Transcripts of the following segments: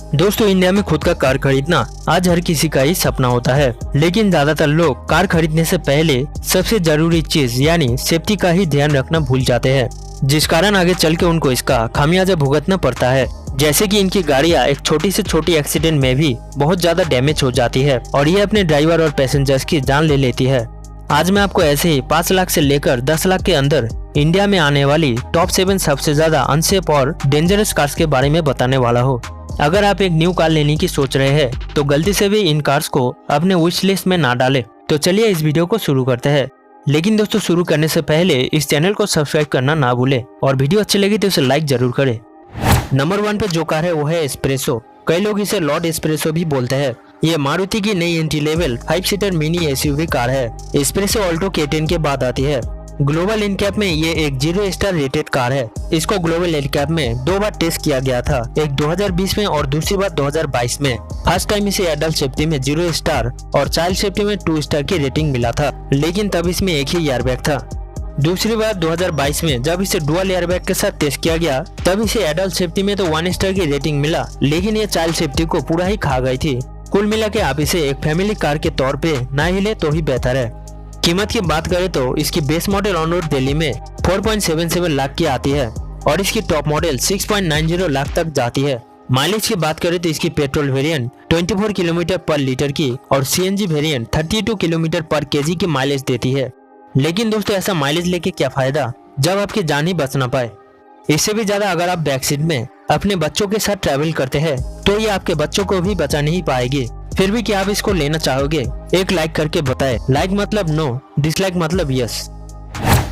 दोस्तों, इंडिया में खुद का कार खरीदना आज हर किसी का ही सपना होता है, लेकिन ज्यादातर लोग कार खरीदने से पहले सबसे जरूरी चीज यानी सेफ्टी का ही ध्यान रखना भूल जाते हैं, जिस कारण आगे चल के उनको इसका खामियाजा भुगतना पड़ता है। जैसे कि इनकी गाड़ियां एक छोटी से छोटी एक्सीडेंट में भी बहुत ज्यादा डैमेज हो जाती है और ये अपने ड्राइवर और पैसेंजर्स की जान ले लेती है। आज मैं आपको ऐसे ही 5 लाख से लेकर 10 लाख के अंदर इंडिया में आने वाली टॉप 7 सबसे ज्यादा अनसेफ और डेंजरस कार्स के बारे में बताने वाला हूँ। अगर आप एक न्यू कार लेने की सोच रहे हैं तो गलती से भी इन कार्स को अपने विश लिस्ट में ना डालें। तो चलिए इस वीडियो को शुरू करते हैं। लेकिन दोस्तों, शुरू करने से पहले इस चैनल को सब्सक्राइब करना ना भूलें और वीडियो अच्छी लगी तो इसे लाइक जरूर करें। नंबर 1 पे जो कार है वो है एस्प्रेसो। कई लोग इसे लॉर्ड एस्प्रेसो भी बोलते हैं। ये मारुति की नई entry level 5 seater mini SUV car है। एस्प्रेसो ऑल्टो K10 के बाद आती है। ग्लोबल इनकैप में ये एक 0 स्टार रेटेड कार है। इसको ग्लोबल इनकैप में 2 बार टेस्ट किया गया था, एक 2020 में और दूसरी बार 2022 में। फर्स्ट टाइम इसे एडल्ट सेफ्टी में 0 स्टार और चाइल्ड सेफ्टी में 2 स्टार की रेटिंग मिला था, लेकिन तब इसमें एक ही एयरबैग था। दूसरी बार 2022 में जब इसे डुअल एयरबैग के साथ टेस्ट किया गया तब इसे एडल्ट सेफ्टी में तो 1 स्टार की रेटिंग मिला, लेकिन ये चाइल्ड सेफ्टी को पूरा ही खा गई थी। कुल मिला के आप इसे एक फैमिली कार के तौर पे ना ही ले तो ही बेहतर है। कीमत की बात करें तो इसकी base model on road Delhi में 4.77 लाख की आती है और इसकी टॉप मॉडल 6.90 लाख तक जाती है। माइलेज की बात करें तो इसकी पेट्रोल वेरिएंट 24 किलोमीटर पर लीटर की और सीएनजी वेरिएंट 32 किलोमीटर पर केजी की माइलेज देती है। लेकिन दोस्तों, ऐसा माइलेज लेके क्या फायदा जब आपकी जान ही बच ना पाए। इससे भी ज्यादा अगर आप बैक सीट में अपने बच्चों के साथ ट्रैवल करते हैं तो ये आपके बच्चों को भी बचा नहीं पाएगी। फिर भी क्या आप इसको लेना चाहोगे? एक लाइक करके बताएं। लाइक मतलब नो, डिसलाइक मतलब यस।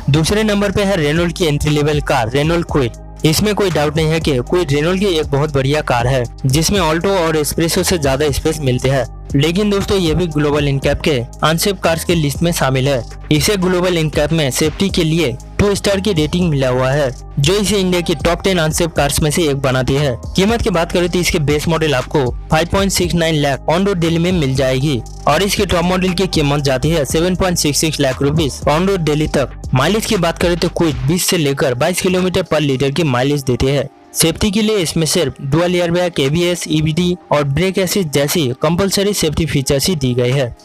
दूसरे नंबर पे है रेनॉल्ट की entry level car Renault Kwid. इसमें कोई डाउट नहीं है कि क्विड रेनॉल्ट की एक बहुत बढ़िया कार है जिसमें ऑल्टो और एस्प्रेसो से ज्यादा स्पेस मिलते हैं। लेकिन दोस्तों, ये भी ग्लोबल इनकैप के अनसेफ कार्स के लिस्ट में शामिल है। इसे ग्लोबल इनकैप में सेफ्टी के लिए 2 स्टार की रेटिंग मिला हुआ है, जो इसे इंडिया की टॉप 10 अनसेफ कार्स में से एक बनाती है। कीमत की बात करें तो इसके बेस मॉडल आपको 5.69 लाख ऑन रोड दिल्ली में मिल जाएगी और इसकी टॉप मॉडल की कीमत जाती है 7.66 lakh rupees on road Delhi तक। माइलेज की बात करें तो क्विड 20 से लेकर 22 किलोमीटर पर लीटर की माइलेज देती है। सेफ्टी के लिए इसमें सिर्फ डुअल एयरबैग, ABS, EBD और ब्रेक एसिस्ट जैसी कंपलसरी सेफ्टी फीचर्स ही दी गई है।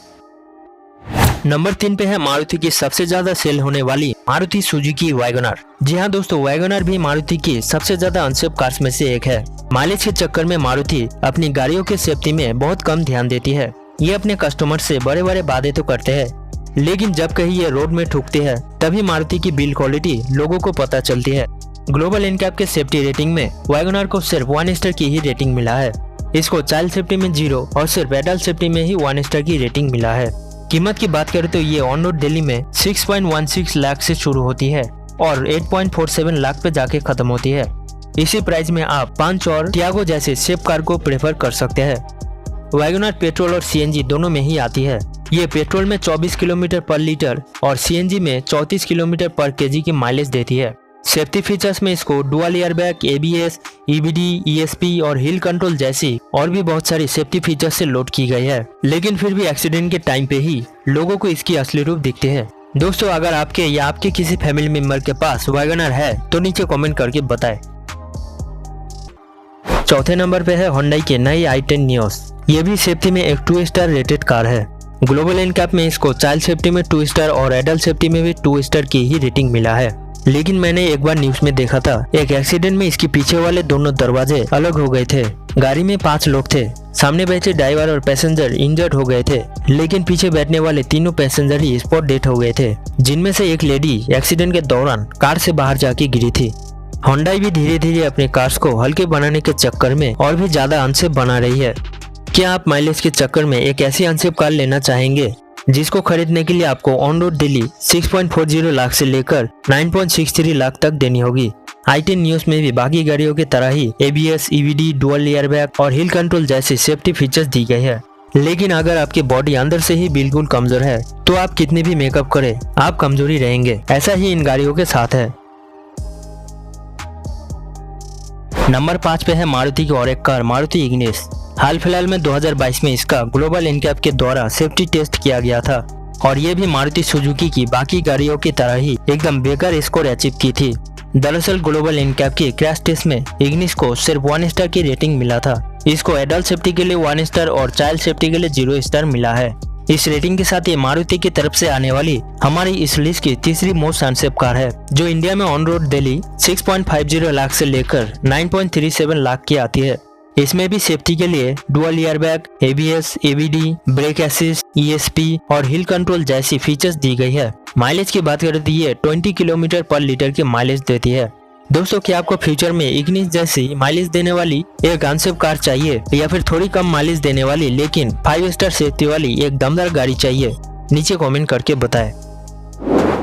नंबर 3 पे है मारुति की सबसे ज्यादा सेल होने वाली मारुति सुजुकी वैगनर। जी हाँ दोस्तों, वैगनर भी मारुति की सबसे ज्यादा अनसेफ कार्स में से एक है। माइलेज के चक्कर में मारुति अपनी गाड़ियों के सेफ्टी में बहुत कम ध्यान देती है। ये अपने कस्टमर से बड़े बड़े वादे तो करते हैं, लेकिन जब कहीं ये रोड में ठुकती है तभी मारुति की बिल्ड क्वालिटी लोगों को पता चलती है। ग्लोबल इनकैप के सेफ्टी रेटिंग में वैगनर को सिर्फ 1 स्टार की ही रेटिंग मिला है। इसको चाइल्ड सेफ्टी में 0 और सिर्फ एडल्ट सेफ्टी में ही 1 स्टार की रेटिंग मिला है। कीमत की बात करें तो ये ऑन रोड दिल्ली में 6.16 लाख से शुरू होती है और 8.47 लाख पे जाके खत्म होती है। इसी प्राइस में आप पंच और टियागो जैसे सेफ कार को प्रेफर कर सकते हैं। वैगनर पेट्रोल और सीएनजी दोनों में ही आती है। ये पेट्रोल में 24 किलोमीटर पर लीटर और सीएनजी में 34 किलोमीटर पर केजी की माइलेज देती है। सेफ्टी फीचर्स में इसको dual airbag, ABS, EBD, ESP और हिल कंट्रोल जैसी और भी बहुत सारी सेफ्टी फीचर्स से लोड की गई है, लेकिन फिर भी एक्सीडेंट के टाइम पे ही लोगों को इसकी असली रूप दिखती है। दोस्तों, अगर आपके या आपके किसी फैमिली मेंबर के पास वैगनर है तो नीचे कमेंट करके बताएं। चौथे नंबर पे है Hyundai के नई i10 Nios। ये भी सेफ्टी में एक 2 स्टार रेटेड कार है। ग्लोबल इनकैप में इसको चाइल्ड सेफ्टी में 2 स्टार और एडल्ट सेफ्टी में भी 2 स्टार की ही रेटिंग मिला है। लेकिन मैंने एक बार न्यूज में देखा था, एक एक्सीडेंट में इसके पीछे वाले दोनों दरवाजे अलग हो गए थे। गाड़ी में 5 लोग थे, सामने बैठे ड्राइवर और पैसेंजर इंजर्ड हो गए थे, लेकिन पीछे बैठने वाले तीनों पैसेंजर ही स्पॉट डेथ हो गए थे, जिनमें से एक लेडी एक्सीडेंट के दौरान कार से बाहर जाके गिरी थी। Hyundai भी धीरे धीरे अपने कार्स को हल्के बनाने के चक्कर में और भी ज्यादा अनसेफ बना रही है। क्या आप माइलेज के चक्कर में एक ऐसी अनसेफ कार लेना चाहेंगे जिसको खरीदने के लिए आपको ऑन रोड दिल्ली 6.40 लाख से लेकर 9.63 लाख तक देनी होगी? i10 Nios में भी बाकी गाड़ियों की तरह ही ABS, EBD, डुअल एयरबैग और हिल कंट्रोल जैसे सेफ्टी फीचर्स दी गई है। लेकिन अगर आपकी बॉडी अंदर से ही बिल्कुल कमजोर है तो आप कितने भी मेकअप करें आप कमजोरी रहेंगे। ऐसा ही इन गाड़ियों के साथ है। नंबर 5 पे है मारुति की और एक कार मारुति इग्निस। हाल फिलहाल में 2022 में इसका ग्लोबल इनकैप के द्वारा सेफ्टी टेस्ट किया गया था और ये भी मारुति सुजुकी की बाकी गाड़ियों की तरह ही एकदम बेकार स्कोर अचीव की थी। दरअसल ग्लोबल इनकैप की क्रैश टेस्ट में इग्निस को सिर्फ 1 स्टार की रेटिंग मिला था इसको एडल्ट सेफ्टी के लिए 1 स्टार और चाइल्ड सेफ्टी के लिए 0 स्टार मिला है। इस रेटिंग के साथ ये मारुति की तरफ से आने वाली हमारी इस लिस्ट की तीसरी मोस्ट अनसेफ कार है, जो इंडिया में ऑन रोड डेली 6.50 लाख से लेकर 9.37 लाख की आती है। इसमें भी सेफ्टी के लिए dual airbag, ABS, ABD, brake assist, ESP और हिल कंट्रोल जैसी फीचर्स दी गई है। माइलेज की बात करें तो ये 20 किलोमीटर पर लीटर की माइलेज देती है। दोस्तों, क्या आपको फ्यूचर में इग्निस जैसी माइलेज देने वाली एक अनसेफ कार चाहिए या फिर थोड़ी कम माइलेज देने वाली लेकिन 5 स्टार सेफ्टी वाली एक दमदार गाड़ी चाहिए? नीचे कमेंट करके बताएं।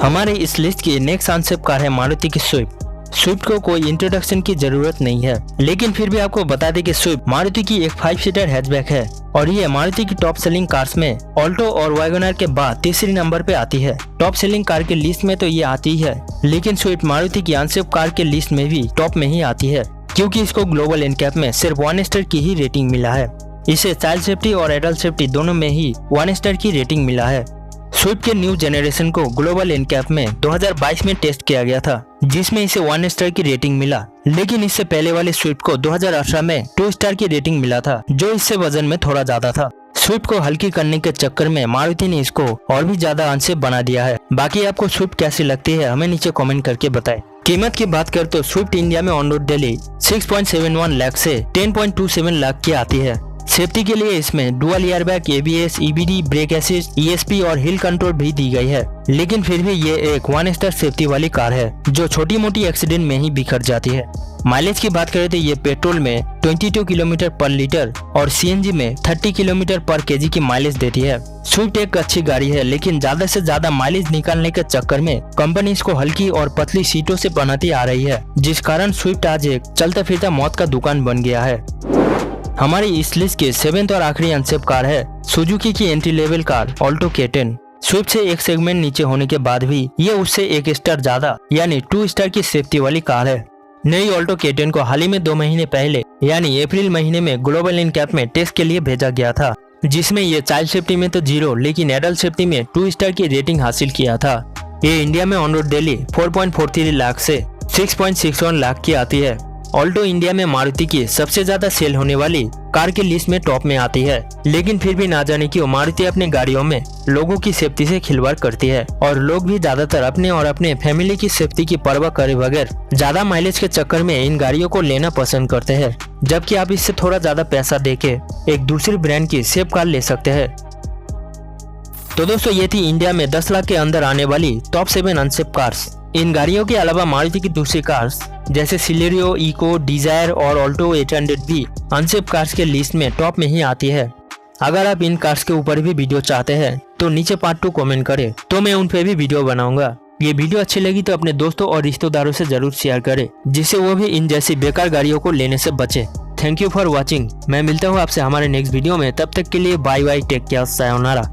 हमारे इस लिस्ट की नेक्स्ट अनसेफ कार है मारुति की स्विफ्ट। स्विफ्ट को कोई इंट्रोडक्शन की जरूरत नहीं है, लेकिन फिर भी आपको बता दें कि स्विफ्ट मारुति की एक 5 सीटर हैचबैक है और ये मारुति की टॉप सेलिंग कार्स में ऑल्टो और वैगनर के बाद तीसरी नंबर पे आती है। टॉप सेलिंग कार के लिस्ट में तो ये आती है, लेकिन स्विफ्ट मारुति की अनसेफ कार के लिस्ट में भी टॉप में ही आती है, क्योंकि इसको ग्लोबल एनकैप में सिर्फ 1 स्टार की ही रेटिंग मिला है। इसे चाइल्ड सेफ्टी और एडल्ट सेफ्टी दोनों में ही 1 स्टार की रेटिंग मिला है। स्विफ्ट के न्यू जनरेशन को ग्लोबल एनकैप में 2022 में टेस्ट किया गया था, जिसमें इसे 1 स्टार की रेटिंग मिला, लेकिन इससे पहले वाले स्विफ्ट को 2018 में 2 स्टार की रेटिंग मिला था, जो इससे वजन में थोड़ा ज्यादा था। स्विफ्ट को हल्की करने के चक्कर में मारुति ने इसको और भी ज्यादा अनसेफ बना दिया है। बाकी आपको स्विफ्ट कैसी लगती है हमें नीचे कमेंट करके बताएं। कीमत की बात करें तो स्विफ्ट इंडिया में ऑन रोड डेली 6.71 लाख से 10.27 लाख की आती है। सेफ्टी के लिए इसमें dual airbag, ABS, EBD, brake assist, ESP और हिल कंट्रोल भी दी गई है, लेकिन फिर भी ये एक 1 स्टार सेफ्टी वाली कार है, जो छोटी मोटी एक्सीडेंट में ही बिखर जाती है। माइलेज की बात करें तो ये पेट्रोल में 22 किलोमीटर पर लीटर और CNG में 30 किलोमीटर पर kg की माइलेज देती है। स्विफ्ट एक अच्छी गाड़ी है, लेकिन ज्यादा से ज्यादा माइलेज निकालने के चक्कर में कंपनी इसको हल्की और पतली सीटों से बनाती आ रही है, जिस कारण स्विफ्ट आज एक चलता फिरता मौत का दुकान बन गया है। हमारी इस लिस्ट की 7th और आखिरी अनसेफ कार है सुजुकी की entry level car Alto K10। Swift से एक सेगमेंट नीचे होने के बाद भी ये उससे 1 स्टार ज्यादा यानी 2 स्टार की सेफ्टी वाली कार है। नई ऑल्टो K10 को हाल ही में 2 महीने पहले यानी अप्रैल महीने में ग्लोबल एनकैप में टेस्ट के लिए भेजा गया था, जिसमें ये चाइल्ड सेफ्टी में तो 0 लेकिन एडल्ट सेफ्टी में 2 स्टार की रेटिंग हासिल किया था। ये इंडिया में ऑन रोड डेली 4.43 लाख से 6.61 लाख की आती है। ऑल्टो इंडिया में मारुति की सबसे ज्यादा सेल होने वाली कार की लिस्ट में टॉप में आती है, लेकिन फिर भी ना जाने क्यों मारुति अपने गाड़ियों में लोगों की सेफ्टी से खिलवाड़ करती है और लोग भी ज्यादातर अपने और अपने फैमिली की सेफ्टी की परवाह करे बगैर ज्यादा माइलेज के चक्कर में इन गाड़ियों को लेना पसंद करते हैं, जबकि आप इससे थोड़ा ज्यादा पैसा देके एक दूसरी ब्रांड की सेफ कार ले सकते हैं। तो दोस्तों, ये थी इंडिया में 10 लाख के अंदर आने वाली टॉप 7 अनसेफ कार्स। इन गाड़ियों के अलावा मारुति की दूसरी कार्स जैसे सिलेरियो, इको, डिजायर और ऑल्टो 800 भी अनसेफ कार्स के लिस्ट में टॉप में ही आती है। अगर आप इन कार्स के ऊपर भी वीडियो चाहते हैं तो नीचे पार्ट 2 कमेंट करें, तो मैं उन पे भी वीडियो बनाऊंगा। ये वीडियो अच्छी लगी तो अपने दोस्तों और रिश्तेदारों से जरूर शेयर करें, जिससे वो भी इन जैसी बेकार गाड़ियों को लेने से बचे। Thank you for watching. मैं मिलता हूँ आपसे हमारे नेक्स्ट वीडियो में, तब तक के लिए bye bye, take care, sayonara.